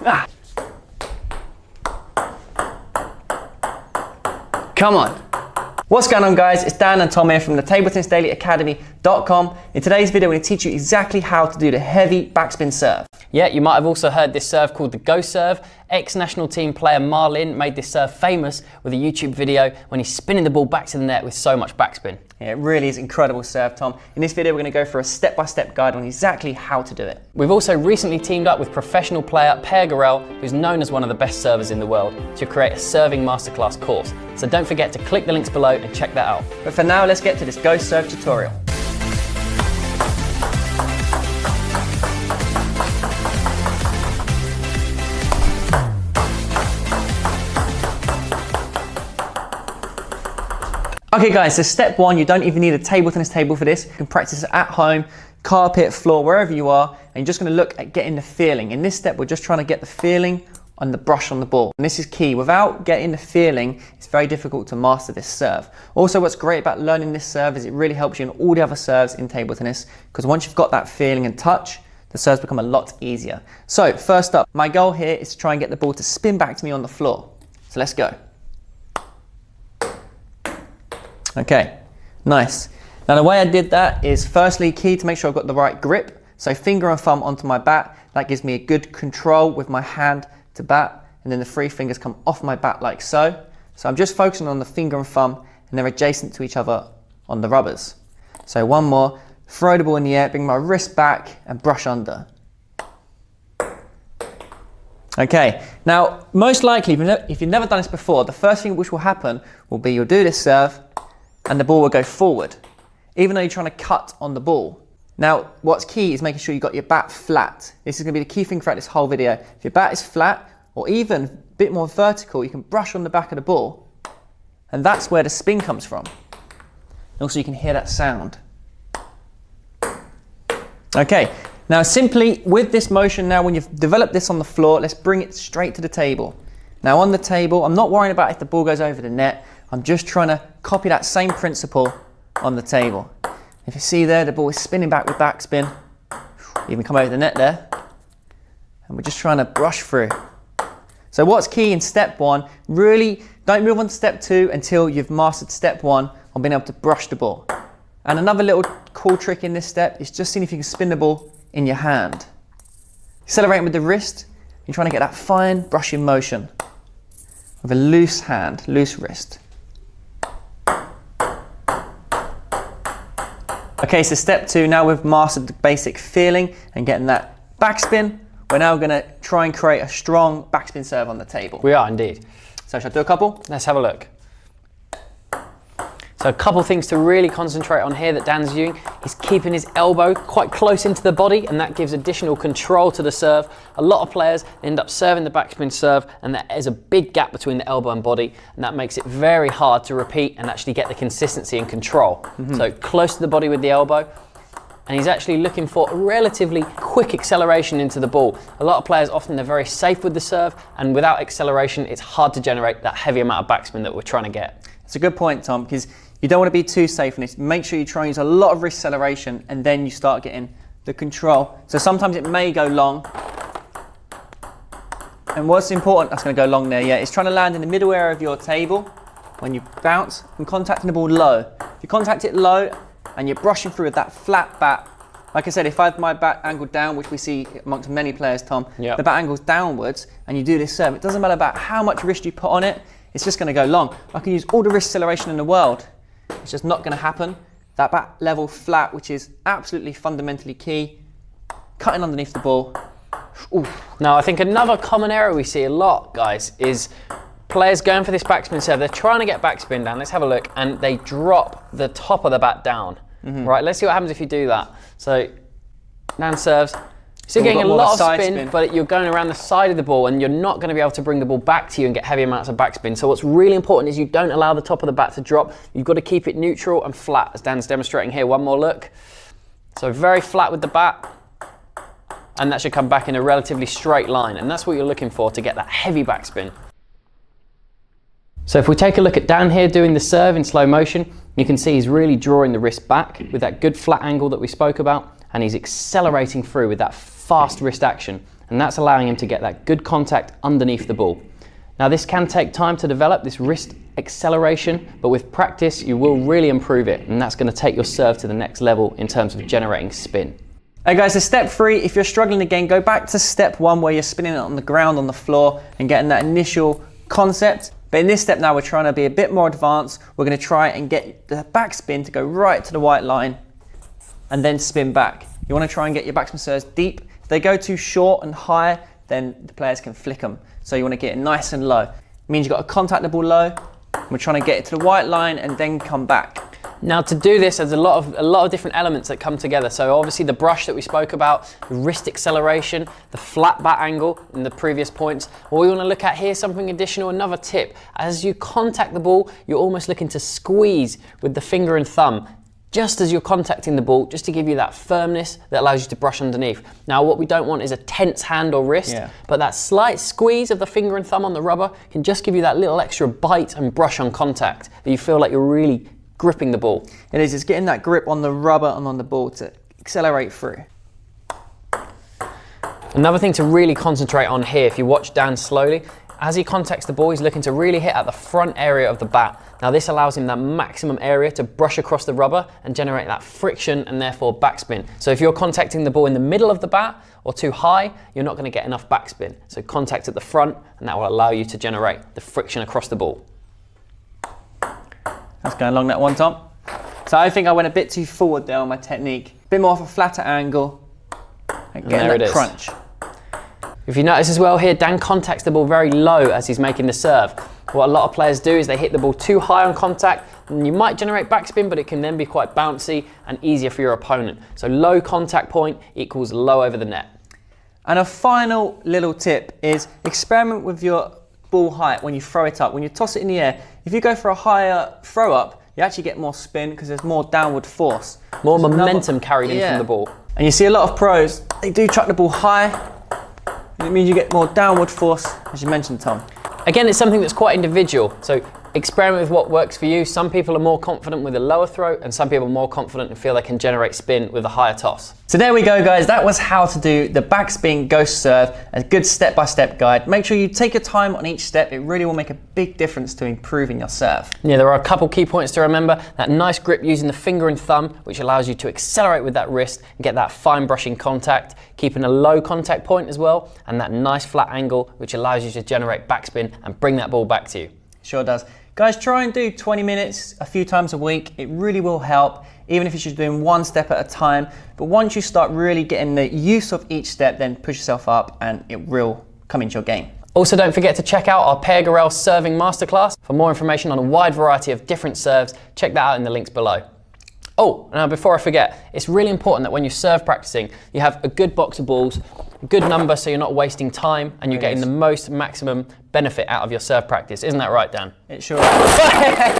Ah. Come on. What's going on, guys? It's Dan and Tom here from the TableTennisDailyAcademy.com. In today's video, we're going to teach you exactly how to do the heavy backspin serve. Yeah, you might have also heard this serve called the Go Serve. Ex-national team player Marlin made this serve famous with a YouTube video when he's spinning the ball back to the net with so much backspin. Yeah, it really is incredible serve, Tom. In this video, we're going to go for a step-by-step guide on exactly how to do it. We've also recently teamed up with professional player Per Garel, who's known as one of the best servers in the world, to create a serving masterclass course. So don't forget to click the links below and check that out. But for now, let's get to this Go Serve tutorial. Okay guys, so step one, you don't even need a table tennis table for this. You can practice at home, carpet, floor, wherever you are, and you're just going to look at getting the feeling. In this step, we're just trying to get the feeling on the brush on the ball. And this is key. Without getting the feeling, it's very difficult to master this serve. Also, what's great about learning this serve is it really helps you in all the other serves in table tennis, because once you've got that feeling and touch, the serves become a lot easier. So first up, my goal here is to try and get the ball to spin back to me on the floor. So let's go. Okay, nice. Now the way I did that is firstly key to make sure I've got the right grip. So finger and thumb onto my bat. That gives me a good control with my hand to bat. And then the three fingers come off my bat like so. So I'm just focusing on the finger and thumb and they're adjacent to each other on the rubbers. So one more, throw the ball in the air, bring my wrist back and brush under. Okay, now most likely if you've never done this before, the first thing which will happen will be you'll do this serve and the ball will go forward, even though you're trying to cut on the ball. Now, what's key is making sure you've got your bat flat. This is going to be the key thing throughout this whole video. If your bat is flat, or even a bit more vertical, you can brush on the back of the ball, and that's where the spin comes from. And also you can hear that sound. Okay, now simply with this motion now, when you've developed this on the floor, let's bring it straight to the table. Now on the table, I'm not worrying about if the ball goes over the net. I'm just trying to copy that same principle on the table. If you see there, the ball is spinning back with backspin. Even come over the net there. And we're just trying to brush through. So what's key in step one, really don't move on to step two until you've mastered step one on being able to brush the ball. And another little cool trick in this step is just seeing if you can spin the ball in your hand. Accelerating with the wrist, you're trying to get that fine brushing motion with a loose hand, loose wrist. Okay, so step two, now we've mastered the basic feeling and getting that backspin, we're now going to try and create a strong backspin serve on the table. We are indeed. So shall I do a couple? Let's have a look. So a couple things to really concentrate on here that Dan's doing is keeping his elbow quite close into the body, and that gives additional control to the serve. A lot of players end up serving the backspin serve and there is a big gap between the elbow and body, and that makes it very hard to repeat and actually get the consistency and control. So close to the body with the elbow, and he's actually looking for a relatively quick acceleration into the ball. A lot of players often they're very safe with the serve, and without acceleration it's hard to generate that heavy amount of backspin that we're trying to get. It's a good point, Tom, because you don't want to be too safe in this. Make sure you try and use a lot of wrist acceleration and then you start getting the control. So sometimes it may go long. And what's important, that's going to go long there, yeah, is trying to land in the middle area of your table when you bounce and contacting the ball low. If you contact it low and you're brushing through with that flat bat, like I said, if I have my bat angled down, which we see amongst many players, Tom, the bat angles downwards and you do this serve, it doesn't matter about how much wrist you put on it, it's just going to go long. I can use all the wrist acceleration in the world. It's just not going to happen. That bat level flat, which is absolutely fundamentally key. Cutting underneath the ball. Ooh. Now I think another common error we see a lot, guys, is players going for this backspin serve. They're trying to get backspin down. Let's have a look. And they drop the top of the bat down. Right, let's see what happens if you do that. So Dan serves. So you're getting a lot of spin, but you're going around the side of the ball and you're not going to be able to bring the ball back to you and get heavy amounts of backspin. So what's really important is you don't allow the top of the bat to drop. You've got to keep it neutral and flat, as Dan's demonstrating here. One more look. So very flat with the bat, and that should come back in a relatively straight line. And that's what you're looking for to get that heavy backspin. So if we take a look at Dan here doing the serve in slow motion, you can see he's really drawing the wrist back with that good flat angle that we spoke about, and he's accelerating through with that fast wrist action. And and that's allowing him to get that good contact underneath the ball. Now this can take time to develop, this wrist acceleration, but with practice you will really improve it, and that's going to take your serve to the next level in terms of generating spin. Hey guys, so step 3, if you're struggling again, go back to step 1 where you're spinning it on the ground, on the floor, and getting that initial concept. But in this step now, we're trying to be a bit more advanced. We're going to try and get the backspin to go right to the white line and then spin back. You want to try and get your backspin serves deep. If they go too short and high, then the players can flick them. So you want to get it nice and low. It means you've got to contact the ball low. We're trying to get it to the white line and then come back. Now to do this, there's a lot of different elements that come together. So obviously the brush that we spoke about, the wrist acceleration, the flat bat angle in the previous points. What we want to look at here, something additional, another tip. As you contact the ball, you're almost looking to squeeze with the finger and thumb, just as you're contacting the ball, just to give you that firmness that allows you to brush underneath. Now what we don't want is a tense hand or wrist, but that slight squeeze of the finger and thumb on the rubber can just give you that little extra bite and brush on contact, that you feel like you're really gripping the ball. It is, it's getting that grip on the rubber and on the ball to accelerate through. Another thing to really concentrate on here, if you watch Dan slowly, as he contacts the ball, he's looking to really hit at the front area of the bat. Now this allows him that maximum area to brush across the rubber and generate that friction and therefore backspin. So if you're contacting the ball in the middle of the bat or too high, you're not going to get enough backspin. So contact at the front, and that will allow you to generate the friction across the ball. That's going along that one, Tom. So I think I went a bit too forward there on my technique. A bit more of a flatter angle. And getting that crunch. If you notice as well here, Dan contacts the ball very low as he's making the serve. What a lot of players do is they hit the ball too high on contact, and you might generate backspin, but it can then be quite bouncy and easier for your opponent. So low contact point equals low over the net. And a final little tip is experiment with your ball height when you throw it up. When you toss it in the air, if you go for a higher throw up, you actually get more spin because there's more downward force. More momentum carried in from the ball. And you see a lot of pros, they do chuck the ball high, and it means you get more downward force, as you mentioned, Tom. Again, it's something that's quite individual. So experiment with what works for you. Some people are more confident with a lower throw, and some people are more confident and feel they can generate spin with a higher toss. So there we go, guys. That was how to do the backspin ghost serve, a good step-by-step guide. Make sure you take your time on each step. It really will make a big difference to improving your serve. Yeah, there are a couple key points to remember. That nice grip using the finger and thumb, which allows you to accelerate with that wrist and get that fine brushing contact, keeping a low contact point as well, and that nice flat angle, which allows you to generate backspin and bring that ball back to you. Sure does. Guys, try and do 20 minutes a few times a week. It really will help, even if you're just doing one step at a time. But once you start really getting the use of each step, then push yourself up and it will come into your game. Also, don't forget to check out our Per Gorell serving masterclass. For more information on a wide variety of different serves, check that out in the links below. Oh, now before I forget, it's really important that when you're serve practicing, you have a good box of balls, a good number so you're not wasting time and you're getting the most maximum benefit out of your serve practice. Isn't that right, Dan? It sure is.